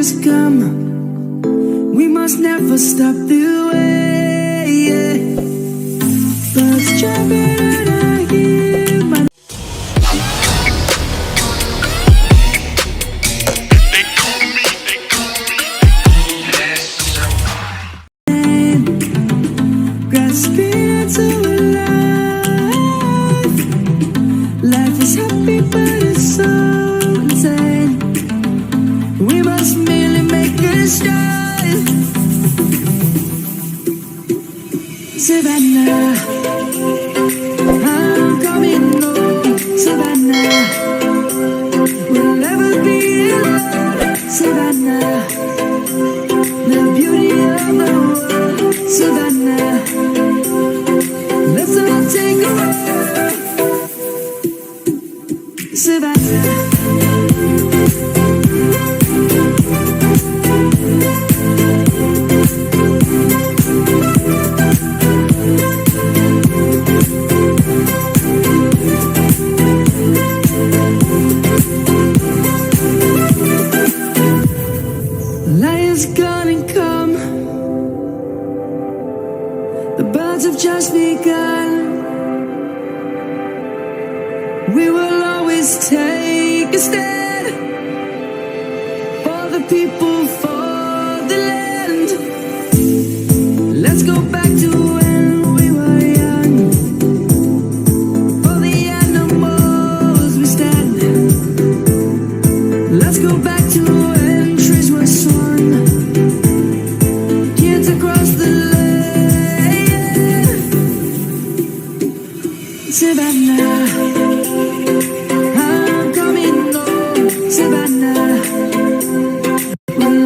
has come. We must never stop the way. Yeah. Birds jumping and I hear my grasping into life. Life is happy but it's so insane. We must merely make a start. Savannah, I'm coming home. Savannah, we'll never be alone. Savannah, the beauty of the world. Savannah, let's all take a ride. Savannah. Lion's gonna come. The birds have just begun. We will always take a stand for the people, for the land. Let's go back to when we were young. For the animals we stand. Let's go back to when trees were swung. Kids across the land. Savannah, I'm coming home. Savannah, we'll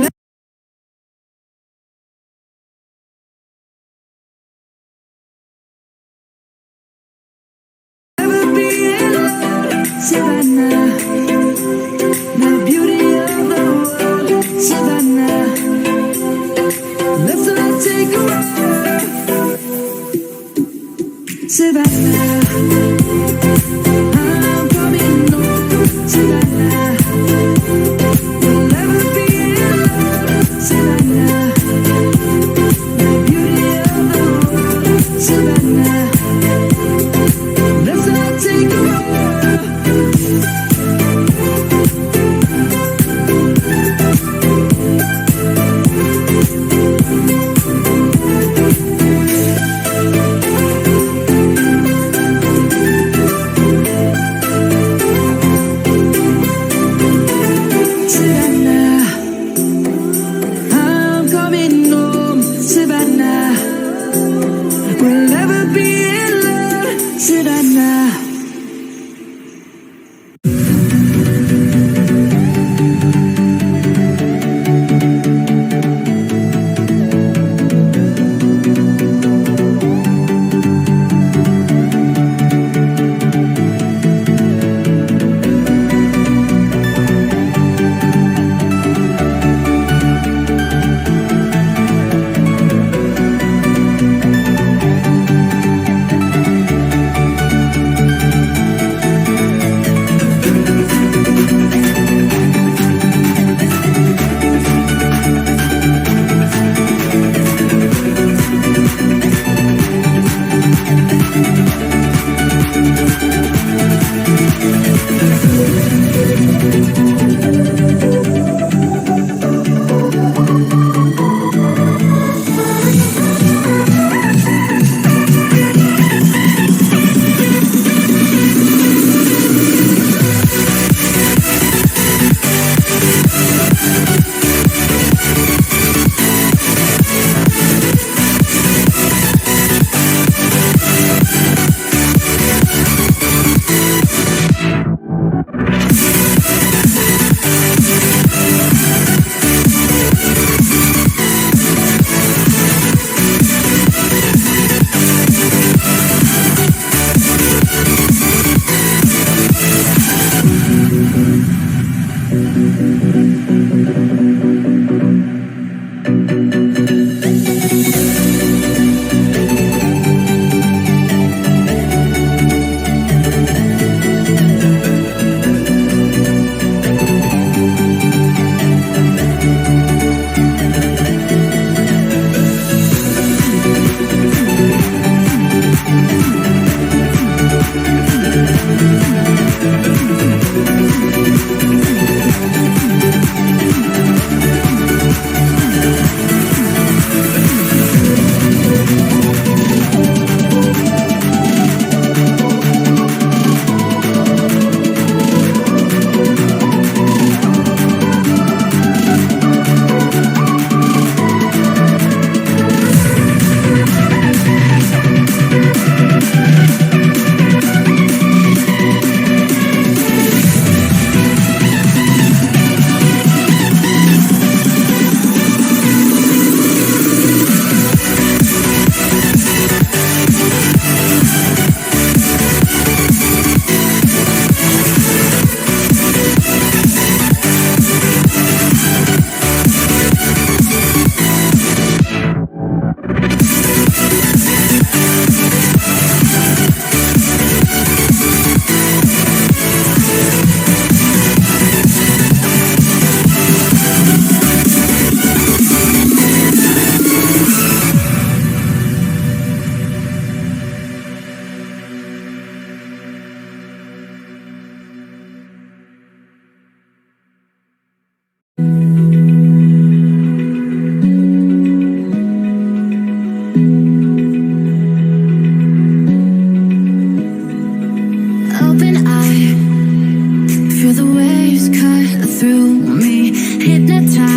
never be alone. Savannah, the beauty of the world. Savannah, let's all take a ride. Savannah, I'm coming home. Savannah, we'll never be alone. Savannah, the beauty of the world. Savannah, let's all take a ride. Savannah, I'm coming home. Savannah, we'll never be alone. Savannah. hypnotized.